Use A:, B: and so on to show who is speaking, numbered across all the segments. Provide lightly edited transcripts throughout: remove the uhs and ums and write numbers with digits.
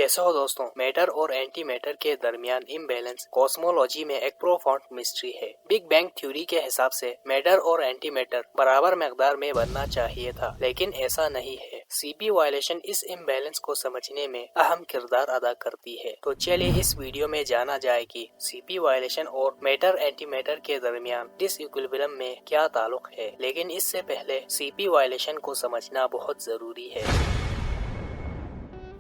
A: कैसे हो दोस्तों। मैटर और एंटी मैटर के दरमियान इम्बैलेंस कॉस्मोलॉजी में एक प्रोफाउंड मिस्ट्री है। बिग बैंग थ्योरी के हिसाब से मैटर और एंटी मैटर बराबर मकदार में बनना चाहिए था, लेकिन ऐसा नहीं है। सीपी वायलेशन इस इम्बैलेंस को समझने में अहम किरदार अदा करती है। तो चलिए इस वीडियो में जाना जाए कि सीपी वायलेशन और मैटर एंटी मैटर के दरमियान डिसइक्विलिब्रियम में क्या ताल्लुक है। लेकिन इससे पहले सीपी वायलेशन को समझना बहुत जरूरी है।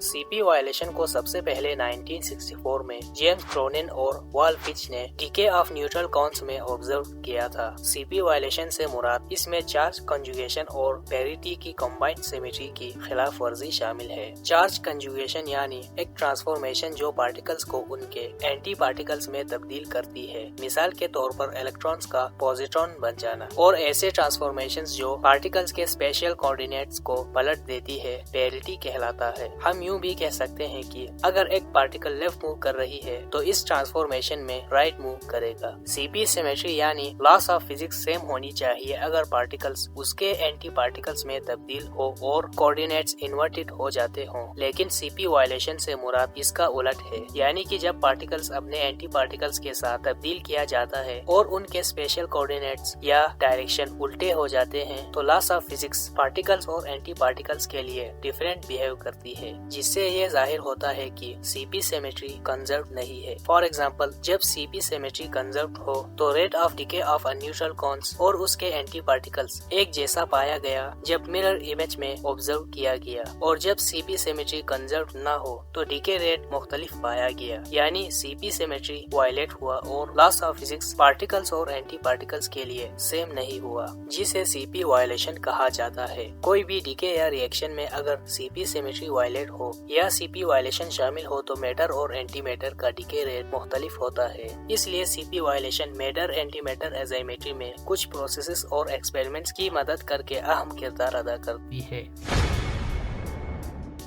A: सीपी वायलेशन को सबसे पहले 1964 में जेम्स क्रोनिन और वाल फिच ने डीके ऑफ न्यूट्रल कॉन्स में ऑब्जर्व किया था। सीपी वायलेशन से मुराद इसमें चार्ज कंजुगेशन और पेरिटी की कंबाइंड सिमेट्री की खिलाफ वर्जी शामिल है। चार्ज कंजुगेशन यानी एक ट्रांसफॉर्मेशन जो पार्टिकल्स को उनके एंटी पार्टिकल्स में तब्दील करती है। मिसाल के तौर पर इलेक्ट्रॉन्स का पॉजिट्रॉन बन जाना, और ऐसे ट्रांसफॉर्मेशंस जो पार्टिकल्स के स्पेशल कोऑर्डिनेट्स को पलट देती है पेरिटी कहलाता है। हम यूं भी कह सकते हैं कि अगर एक पार्टिकल लेफ्ट मूव कर रही है तो इस ट्रांसफॉर्मेशन में राइट मूव करेगा। सीपी सिमेट्री यानी लॉस ऑफ फिजिक्स सेम होनी चाहिए अगर पार्टिकल्स उसके एंटी पार्टिकल्स में तब्दील हो और कोऑर्डिनेट्स इन्वर्टेड हो जाते हों। लेकिन सीपी वायलेशन से मुराद इसका उलट है, यानी कि जब पार्टिकल्स अपने एंटी पार्टिकल्स के साथ तब्दील किया जाता है और उनके स्पेशल कोऑर्डिनेट्स या डायरेक्शन उल्टे हो जाते हैं तो लॉस ऑफ फिजिक्स पार्टिकल्स और एंटी पार्टिकल्स के लिए डिफरेंट बिहेव करती है, जिससे ये जाहिर होता है कि सीपी सिमेट्री कंजर्व नहीं है। फॉर एग्जांपल, जब सीपी सिमेट्री कंजर्व हो तो rate of decay of a neutral cons और उसके एंटी पार्टिकल्स एक जैसा पाया गया जब मिरर इमेज में ऑब्जर्व किया गया, और जब सीपी सिमेट्री कंजर्व न हो तो डिके रेट मुख्तलिफ पाया गया, यानी सीपी सिमेट्री वायलेट हुआ और लॉस ऑफ फिजिक्स पार्टिकल्स और एंटी पार्टिकल्स के लिए सेम नहीं हुआ, जिसे सीपी वायलेशन कहा जाता है। कोई भी डिके या रिएक्शन में अगर सीपी सिमेट्री वायलेट हो या सीपी वायलेशन शामिल हो तो मैटर और एंटी मैटर का डिके रेट मुख्तलिफ होता है। इसलिए CP violation matter anti matter asymmetry में कुछ प्रोसेसेस और एक्सपेरिमेंट्स की मदद करके अहम किरदार अदा करती है।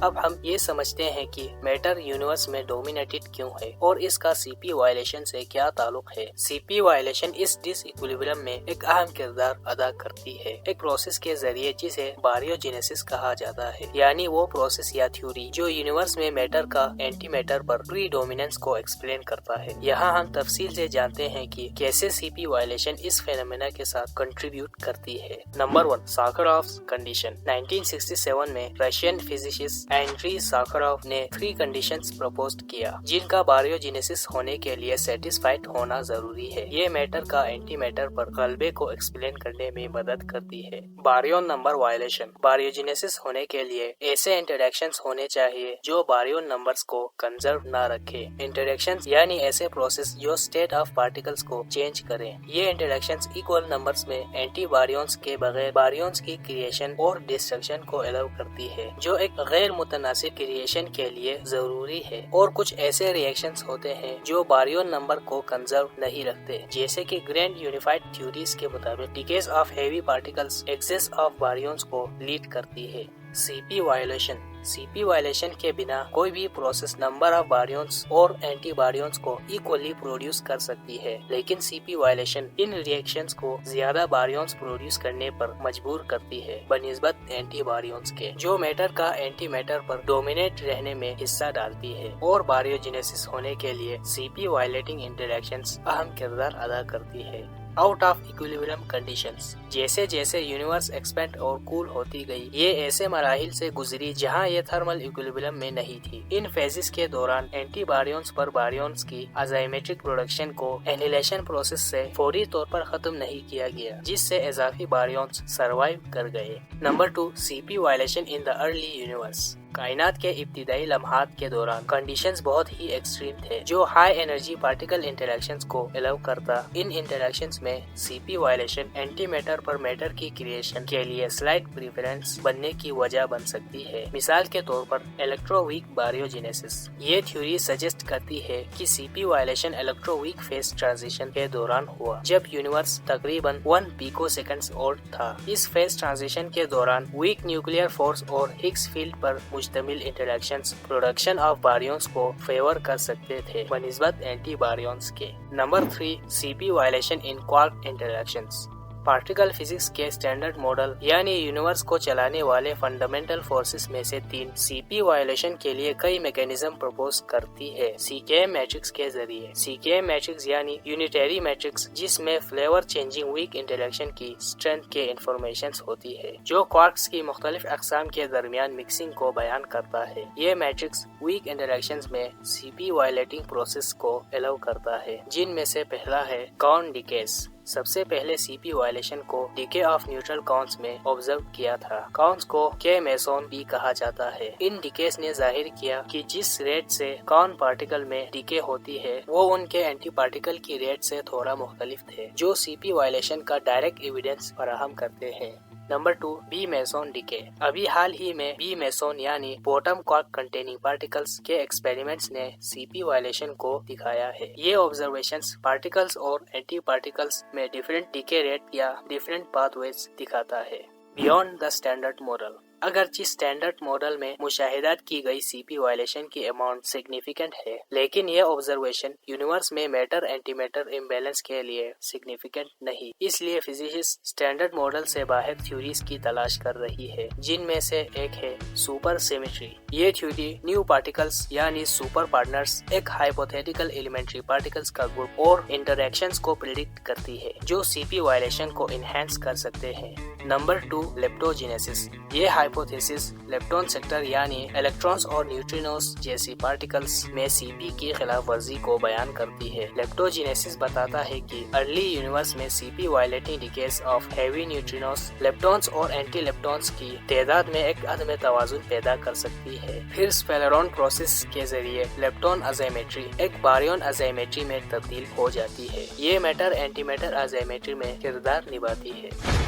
A: अब हम ये समझते हैं कि मैटर यूनिवर्स में डोमिनेटेड क्यों है और इसका सीपी वायलेशन से क्या ताल्लुक है। सीपी वायलेशन इस डिसइक्विलिब्रियम में एक अहम किरदार अदा करती है, एक प्रोसेस के जरिए जिसे बारियोजेनेसिस कहा जाता है, यानी वो प्रोसेस या थ्योरी जो यूनिवर्स में मैटर का एंटी मैटर पर प्रीडोमिनेंस को एक्सप्लेन करता है। यहाँ हम तफसील से जानते हैं कि कैसे सीपी वायलेशन इस फेनोमेना के साथ कंट्रीब्यूट करती है। Number 1, साखरोव्स condition. 1967 में रशियन फिजिसिस्ट एंड्री साखरोव ने 3 कंडीशंस प्रपोज्ड किया जिनका बारियोजेनेसिस होने के लिए सेटिस्फाइड होना जरूरी है। ये मैटर का एंटी मैटर पर गलबे को एक्सप्लेन करने में मदद करती है। बारियोन नंबर वायलेशन। बारियोजेनेसिस होने के लिए ऐसे इंटरेक्शंस होने चाहिए जो बारियोन नंबर्स को कंजर्व न रखे। इंटरेक्शंस यानी ऐसे प्रोसेस जो स्टेट ऑफ पार्टिकल्स को चेंज करें। ये इंटरेक्शंस इक्वल नंबर्स में एंटी बारियोन्स के बगैर बारियोन्स की क्रिएशन और डिस्ट्रक्शन को अलाउ करती है, जो एक गैर मुतनासिब क्रिएशन के लिए जरूरी है। और कुछ ऐसे रिएक्शंस होते हैं जो बारियोन नंबर को कंजर्व नहीं रखते, जैसे कि ग्रैंड यूनिफाइड थ्योरीज के मुताबिक decays of heavy particles excess of baryons को लीड करती है। CP violation. सीपी वायलेशन के बिना कोई भी प्रोसेस नंबर ऑफ बारियोन्स और एंटी बारियोन्स को इक्वली प्रोड्यूस कर सकती है, लेकिन सीपी वायलेशन इन रिएक्शंस को ज्यादा बारियोन्स प्रोड्यूस करने पर मजबूर करती है बनिस्बत एंटी बारियोन्स के, जो मैटर का एंटी मैटर पर डोमिनेट रहने में हिस्सा डालती है। और बारियोजेनेसिस होने के लिए सीपी वायलेटिंग इंटरेक्शंस अहम किरदार अदा करती है। Out of equilibrium conditions. जैसे जैसे यूनिवर्स एक्सपेंड और कूल होती गई, ये ऐसे मराहिल से गुजरी जहां ये थर्मल इक्विलिब्रियम में नहीं थी। इन फेजेस के दौरान एंटी बारियोन्स पर बारियोन्स की अजाइमेट्रिक प्रोडक्शन को एनिलेशन प्रोसेस से फौरी तौर पर खत्म नहीं किया गया, जिससे इजाफी बारियोन्स सरवाइव कर गए। Number 2, CP violation in the early universe. कायनात के इब्तिदाई लम्हात के दौरान कंडीशंस बहुत ही एक्सट्रीम थे जो हाई एनर्जी पार्टिकल इंटरेक्शंस को अलाउ करता। इन इंटरेक्शंस में सीपी वायलेशन एंटी मैटर पर मैटर की क्रिएशन के लिए स्लाइट प्रेफरेंस बनने की वजह बन सकती है। मिसाल के तौर पर इलेक्ट्रोवीक बारियोजेनेसिस। ये थ्योरी सजेस्ट करती है कि CP violation electroweak phase transition के दौरान हुआ, जब यूनिवर्स तकरीबन 1 पिको सेकंड्स ओल्ड था। इस फेज ट्रांजिशन के दौरान वीक न्यूक्लियर फोर्स और हिग्स फील्ड पर मुश्तमिल इंटरेक्शंस प्रोडक्शन ऑफ बारियोन्स को फेवर कर सकते थे बनिस्बत एंटी बारियोन्स के। नंबर 3, सीपी वायलेशन इन क्वार्क इंटरेक्शंस। पार्टिकल फिजिक्स के स्टैंडर्ड मॉडल यानी यूनिवर्स को चलाने वाले फंडामेंटल फोर्सेस में से 3 सीपी वायलेशन के लिए कई मैकेनिज्म प्रपोज करती है सीकेएम मैट्रिक्स के जरिए। सीकेएम मैट्रिक्स यानी यूनिटरी मैट्रिक्स, जिसमें फ्लेवर चेंजिंग वीक इंटरेक्शन की स्ट्रेंथ के इंफॉर्मेशन होती है, जो क्वार्क्स की मुख्तलिफ अक़साम के दरमियान मिक्सिंग को बयान करता है। ये मैट्रिक्स वीक इंटरेक्शंस में सीपी वायलेटिंग प्रोसेस को अलाउ करता है, जिनमें से पहला है कॉर्न डिकेस। सबसे पहले सीपी वायलेशन को डिके ऑफ न्यूट्रल कॉन्स में ऑब्जर्व किया था। कॉन्स को के मेसोन भी कहा जाता है। इन डिकेस ने जाहिर किया कि जिस रेट से कॉर्न पार्टिकल में डिके होती है वो उनके एंटी पार्टिकल की रेट से थोड़ा मुख्तलिफ थे, जो सीपी वायलेशन का डायरेक्ट एविडेंस फराहम करते हैं। Number 2, B meson decay. अभी हाल ही में बी मेसोन यानी बॉटम क्वार्क कंटेनिंग पार्टिकल्स के एक्सपेरिमेंट्स ने सीपी वायलेशन को दिखाया है। ये ऑब्जर्वेशंस पार्टिकल्स और एंटी पार्टिकल्स में डिफरेंट डिके रेट या डिफरेंट पाथवेज दिखाता है। Beyond the standard model. अगरचे स्टैंडर्ड मॉडल में मुशाहिदात की गई सीपी वायलेशन की अमाउंट सिग्निफिकेंट है, लेकिन यह ऑब्जर्वेशन यूनिवर्स में मैटर एंटीमैटर इम्बैलेंस के लिए सिग्निफिकेंट नहीं। इसलिए फिजिसिस्ट स्टैंडर्ड मॉडल से बाहर थ्योरीज की तलाश कर रही है, जिनमें से एक है सुपर सिमेट्री। ये थ्योरी न्यू पार्टिकल्स यानी सुपर पार्टनर्स, एक हाइपोथेटिकल एलिमेंट्री पार्टिकल्स का ग्रुप और इंटरैक्शंस को प्रिडिक्ट करती है, जो सीपी वायलेशन को इनहेंस कर सकते हैं। नंबर 2, लेप्टोजेनेसिस। ये हाइपोथेसिस लेप्टॉन सेक्टर यानी इलेक्ट्रॉन्स और न्यूट्रिनोस जैसी पार्टिकल्स में सीपी की खिलाफ वर्जी को बयान करती है। लेप्टोजेनेसिस बताता है कि अर्ली यूनिवर्स में CP violating decades of heavy neutrinos leptons और एंटी लेप्टॉन्स की तादाद में एक अदम तवाजुन पैदा कर सकती है। फिर स्फेलेरॉन प्रोसेस के जरिए लेप्टॉन अजाइमेट्री एक बारियन अजाइमेट्री में तब्दील हो जाती है। ये मैटर एंटीमैटर अजाइमेट्री में किरदार निभाती है।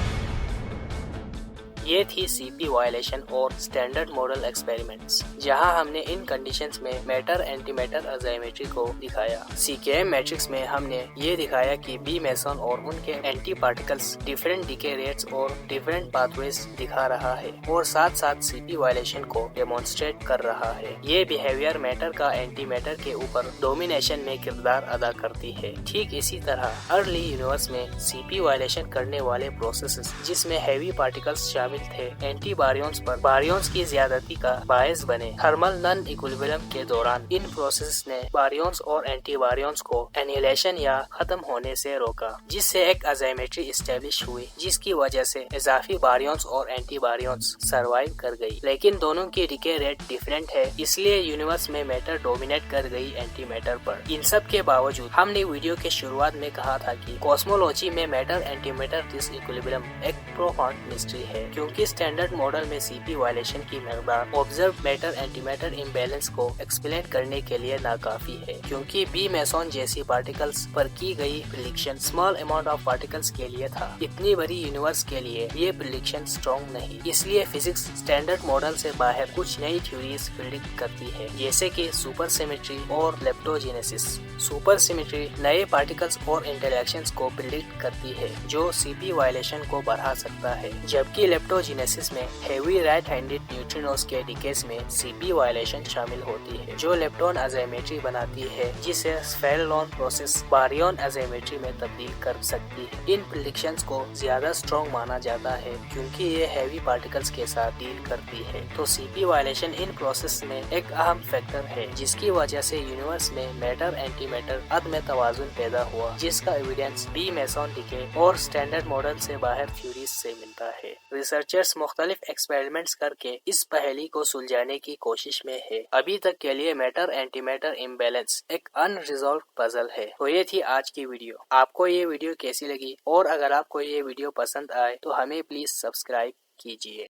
A: ये थी सीपी वायलेशन और स्टैंडर्ड मॉडल एक्सपेरिमेंट्स, जहां हमने इन कंडीशंस में मैटर एंटीमैटर अजाइमेट्री को दिखाया। सीकेएम मैट्रिक्स में हमने ये दिखाया कि बी मेसन और उनके anti particles different decay rates और डिफरेंट पाथवेज दिखा रहा है और साथ साथ सीपी वायलेशन को डेमोन्स्ट्रेट कर रहा है। ये बिहेवियर मैटर का एंटीमैटर के ऊपर डोमिनेशन में किरदार अदा करती है। ठीक इसी तरह अर्ली यूनिवर्स में सीपी वायलेशन करने वाले प्रोसेसेस, जिसमें हैवी पार्टिकल्स शामिल थे, एंटी बारियंस पर बारियंस की ज्यादती का बायस बने। थर्मल नॉन इक्विलिब्रियम के दौरान इन प्रोसेस ने बारियंस और एंटी बारियंस को एनिहिलेशन या खत्म होने से रोका, जिससे एक अजाइमेट्री इस्टेब्लिश हुई, जिसकी वजह से इजाफी बारियंस और एंटी बारियंस सरवाइव कर गई। लेकिन दोनों की डिके रेट डिफरेंट है, इसलिए यूनिवर्स में मैटर डोमिनेट कर गई एंटी मैटर पर। इन सब के बावजूद हमने वीडियो के शुरुआत में कहा था कि कॉस्मोलॉजी में मैटर एंटी मैटर डिसइक्विलिब्रियम एक प्रोफाउंड मिस्ट्री है, क्योंकि स्टैंडर्ड मॉडल में सीपी वायलेशन की मकदार ऑब्जर्व मैटर एंटीमैटर इम्बैलेंस को एक्सप्लेन करने के लिए नाकाफी है, क्योंकि बी मेसन जैसी पार्टिकल्स पर की गई prediction small amount of particles के लिए था। इतनी बड़ी यूनिवर्स के लिए ये प्रेडिक्शन स्ट्रॉन्ग नहीं। इसलिए फिजिक्स स्टैंडर्ड मॉडल से बाहर कुछ नई थ्योरीज प्रेडिक्ट करती है, जैसे कि सुपर सिमेट्री और लेप्टोजेनेसिस। सुपर सिमेट्री नए पार्टिकल्स और इंटरैक्शंस को प्रेडिक्ट करती है, जो सीपी वायलेशन को बढ़ा सकता है, जबकि लेप्टोजेनेसिस में हेवी राइट हैंडेड न्यूट्रिनोस के डिकेस में सीपी वायलेशन शामिल होती है, जो लेप्टॉन अजाइमेट्री बनाती है, जिसे स्फेलेरॉन प्रोसेस बारियन अजाइमेट्री में तब्दील कर सकती है। इन प्रेडिक्शंस को ज्यादा स्ट्रॉन्ग माना जाता है, क्योंकि ये हैवी पार्टिकल्स के साथ डील करती है। तो सीपी वायलेशन इन प्रोसेस में एक अहम फैक्टर है, जिसकी वजह से यूनिवर्स में मैटर एंटीमैटर अदम तवाजुन पैदा हुआ, जिसका एविडेंस बी मेसन डिके और स्टैंडर्ड मॉडल से बाहर थ्योरीज से मिलता है। रिसर्चर्स मुख्तलिफ एक्सपेरिमेंट्स करके इस पहेली को सुलझाने की कोशिश में है। अभी तक के लिए मैटर एंटीमैटर इम्बैलेंस एक अनरिजॉल्व पजल है। तो ये थी आज की वीडियो। आपको ये वीडियो कैसी लगी, और अगर आपको ये वीडियो पसंद आए तो हमें प्लीज सब्सक्राइब कीजिए।